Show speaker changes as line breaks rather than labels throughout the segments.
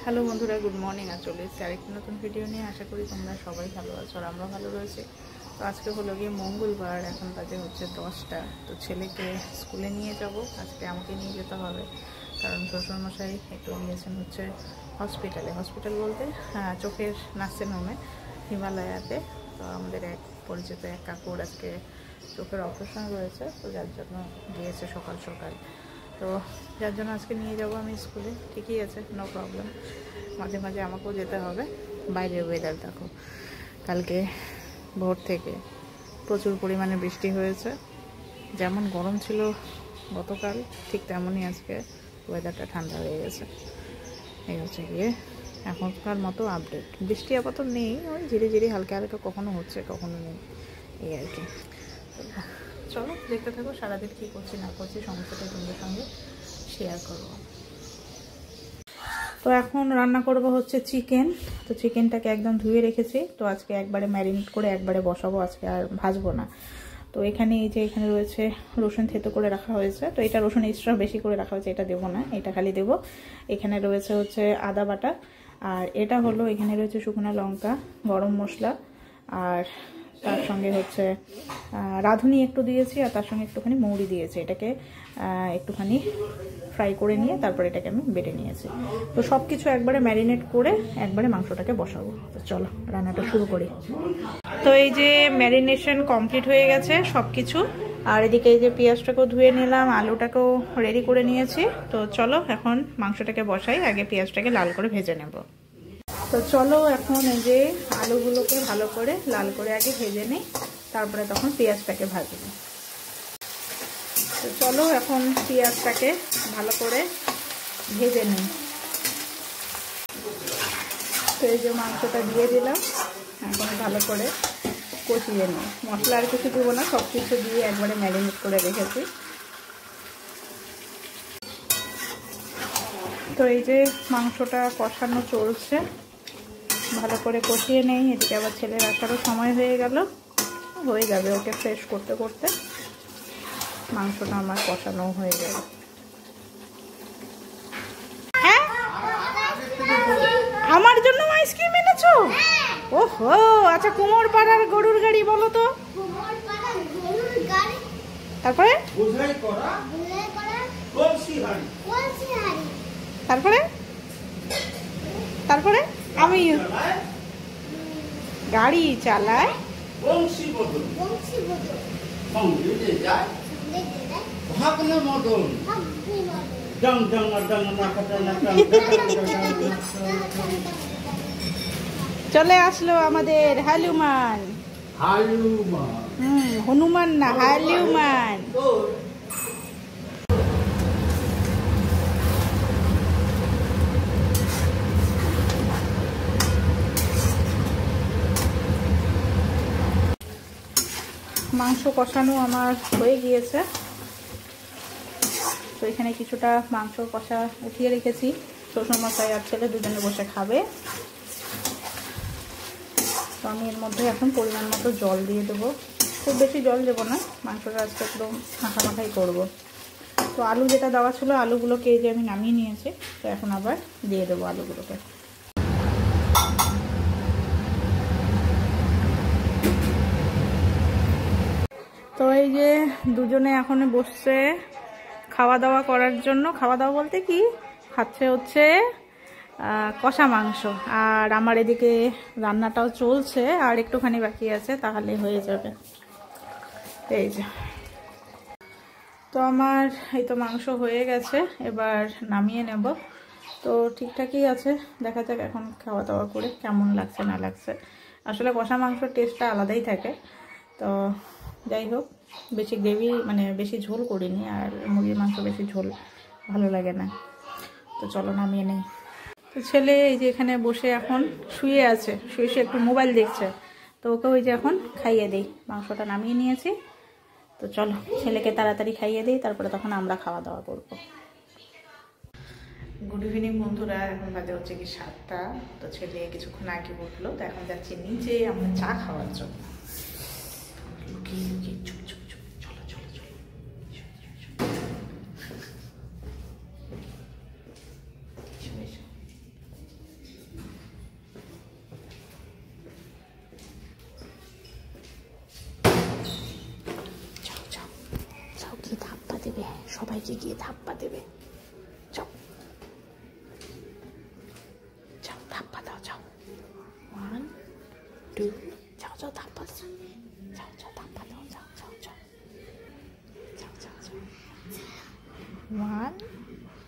Hello বন্ধুরা, good morning. আর চলে এসেছি আরেকটি নতুন ভিডিও নিয়ে। আশা করি তোমরা সবাই ভালো আছো আর আমরা ভালো রয়েছি। তো আজকে হলো গিয়ে মঙ্গলবার, এখন বাজে হচ্ছে 10টা। তো ছেলেকে স্কুলে নিয়ে যাব, আজকে আমাকে নিয়ে যেতে হবে, কারণ শ্বশুরমশাই একটু গিয়েছেন হচ্ছে হসপিটাল বলতে চোখের নার্সিংহোমে হিমালয়াতে। তো আমাদের এক পরিচিত এক কাকুর আজকে চোখের অপারেশন রয়েছে, তো যার জন্য গিয়েছে সকাল সকাল। তো যার জন্য আজকে নিয়ে যাব আমি স্কুলে। ঠিকই আছে, নো প্রবলেম, মাঝে মাঝে আমাকেও যেতে হবে। বাইরের ওয়েদার দেখো, কালকে ভোর থেকে প্রচুর পরিমাণে বৃষ্টি হয়েছে। যেমন গরম ছিল গতকাল, ঠিক তেমনই আজকে ওয়েদারটা ঠান্ডা হয়ে গেছে। এই হচ্ছে গিয়ে এখনকার মতো আপডেট। বৃষ্টি আপাতত নেই, ওই ধীরে ধীরে হালকা হালকা কখনো হচ্ছে কখনো নেই, এই আর কি। চলো দেখতে থাকো, সারাদিন কী করছি না করছি সমস্তটাই তোমাদের সঙ্গে শেয়ার করবো। তো এখন রান্না করব হচ্ছে চিকেন। তো চিকেনটাকে একদম ধুয়ে রেখেছি, তো আজকে একবারে ম্যারিনেট করে একবারে বসাবো, আজকে আর ভাজবো না। তো এখানে এই যে এখানে রয়েছে রসুন থেতো করে রাখা হয়েছে। তো এটা রসুন এক্সট্রা বেশি করে রাখা হয়েছে, এটা দেবো না, এটা খালি দেবো। এখানে রয়েছে হচ্ছে আদা বাটা, আর এটা হলো এখানে রয়েছে শুকনো লঙ্কা, গরম মশলা, আর তার সঙ্গে হচ্ছে রাঁধুনি একটু দিয়েছি, আর তার সঙ্গে একটুখানি মৌরি দিয়েছি। এটাকে একটুখানি ফ্রাই করে নিয়ে তারপর এটাকে আমি বেটে নিয়েছি। তো সব কিছু একবারে ম্যারিনেট করে একবারে মাংসটাকে বসাবো। তো চলো রান্নাটা শুরু করি। তো এই যে ম্যারিনেশন কমপ্লিট হয়ে গেছে সব কিছু, আর এদিকে এই যে পেঁয়াজটাকেও ধুয়ে নিলাম, আলুটাকেও রেডি করে নিয়েছি। তো চলো এখন মাংসটাকে বসাই, আগে পেঁয়াজটাকে লাল করে ভেজে নেব। তো চলো এখন এই যে আলুগুলোকে ভালো করে লাল করে আগে ভেজে নিই, তারপরে তখন পেঁয়াজটাকে ভাজবো। তো চলো এখন পেঁয়াজটাকে ভালো করে ভেজে নিই। তো এই যে মাংসটা দিয়ে দিলাম, এখন ভালো করে কষিয়ে নিই। মশলা আর কিছু দেবো না, সব কিছু দিয়ে একবারে ম্যারিনেট করে রেখেছি। তো এই যে মাংসটা কষানো চলছে, ভালো করে কষিয়ে নেই। এদিকে আবার ছেলের আসারও সময় হয়ে গেল, হয়ে যাবে ওকে ফ্রেশ করতে করতে মাংসটা আমার কষানো হয়ে যাবে। হ্যাঁ, আমার জন্য আইসক্রিম এনেছো? ওহো, আচ্ছা কুমোর পাড়ার গরুর গাড়ি বলো তো। তারপরে তারপরে তারপরে আমি গাড়ি চালাই। চলে আসলো আমাদের হালুমান। হনুমান না, হালুমান। মাংস কষানো আমার হয়ে গিয়েছে। তো এখানে কিছুটা মাংস কষা উঠিয়ে রেখেছি, শ্বশুরমশাই আর ছেলে দুজনে বসে খাবে। তো আমি এর মধ্যে এখন পরিমাণ মতো জল দিয়ে দেবো, খুব বেশি জল দেবো না, মাংসটা আজকে একদম মাখামাখাই করবো। তো আলু যেটা দেওয়া ছিল আলুগুলোকে এই যে আমি নামিয়ে নিয়েছি, তো এখন আবার দিয়ে দেবো আলুগুলোকে। তো এই যে দুজনে এখন বসছে খাওয়া দাওয়া করার জন্য। খাওয়া দাওয়া বলতে কি, খাচ্ছে হচ্ছে কষা মাংস, আর আমার এদিকে রান্নাটাও চলছে, আর একটুখানি বাকি আছে, তাহলে হয়ে যাবে। এই যে তো আমার এই তো মাংস হয়ে গেছে, এবার নামিয়ে নেব। তো ঠিকঠাকই আছে, দেখা যাক এখন খাওয়া দাওয়া করে কেমন লাগছে না লাগছে। আসলে কষা মাংসর টেস্টটা আলাদাই থাকে। তো যাই হোক, বেশি গ্রেভি মানে বেশি ঝোল করিনি, আর মুরগির মাংস বেশি ঝোল ভালো লাগে না। তো চলো নামিয়ে নেই। তো ছেলে এই যে এখানে বসে এখন শুয়ে আছে, শুয়ে শুয়ে একটু মোবাইল দেখছে। তো ওকে ওই যে এখন খাইয়ে দিই, মাংসটা নামিয়ে নিয়েছি। তো চলো ছেলেকে তাড়াতাড়ি খাইয়ে দিই, তারপরে তখন আমরা খাওয়া দাওয়া করবো। গুড ইভিনিং বন্ধুরা, এখন বাজে হচ্ছে কি 7টা। তো ছেলে কিছুক্ষণ আগে উঠলো, তো এখন যাচ্ছি নিচে আমরা চা খাওয়ার জন্য। লুকিয়ে লুকিয়ে চুপ চুপ চুপ, চলো চলো চলো। নিচে গিয়ে ধাপ্পা দেবে। যাও যাও ধাপ্পা দাও, যাও 1 2 যাও যাও ধাপ্পা দাও, যাও যাও ধাপ্পা দাও, যাও যাও যাও যাও যাও যাও 1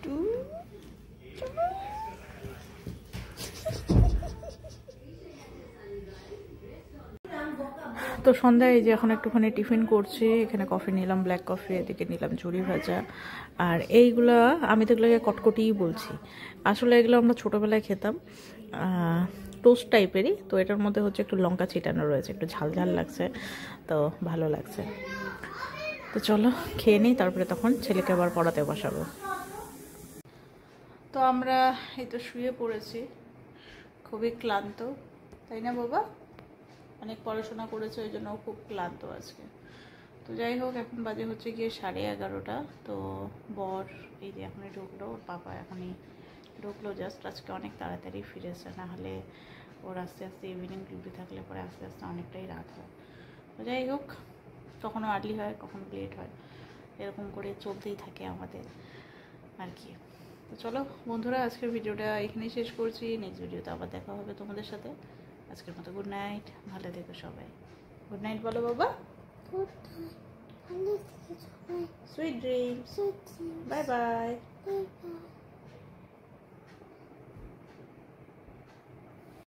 2 তো সন্ধ্যায় এই যে এখন একটুখানি টিফিন করছি। এখানে কফি নিলাম, ব্ল্যাক কফি, এদিকে নিলাম ঝুড়ি ভাজা। আর এইগুলা আমি তো এগুলোকে কটকটিই বলছি, আসলে এগুলো আমরা ছোটোবেলায় খেতাম, টোস্ট টাইপেরই। তো এটার মধ্যে হচ্ছে একটু লঙ্কা ছিটানো রয়েছে, একটু ঝাল ঝাল লাগছে, তো ভালো লাগছে। তো চলো খেয়ে নিই, তারপরে তখন ছেলেকে আবার পড়াতে বসাবো। তো আমরা এই তো শুয়ে পড়েছি, খুবই ক্লান্ত, তাই না বাবা? অনেক পড়াশোনা করেছে, ওই জন্য খুব ক্লান্ত আজকে। তো যাই হোক, এখন বাজে হচ্ছে গিয়ে 11:30। তো বর এই যে এখনই ঢুকলো, ওর পাপা এখনই ঢুকলো জাস্ট। আজকে অনেক তাড়াতাড়ি ফিরেছে, না হলে ওর আস্তে আস্তে ইভিনিং ডিউটি থাকলে পরে আস্তে আস্তে অনেকটাই রাত হয়। তো যাই হোক, কখনো আর্লি হয়, কখনো লেট হয়, এরকম করে চলতেই থাকে আমাদের আর কি। তো চলো বন্ধুরা, আজকের ভিডিওটা এখানেই শেষ করছি। নেক্সট ভিডিওতে আবার দেখা হবে তোমাদের সাথে। আজকের মতো গুড নাইট, ভালো থেকো সবাই। গুড নাইট বলো বাবা। Sweet dreams, bye bye.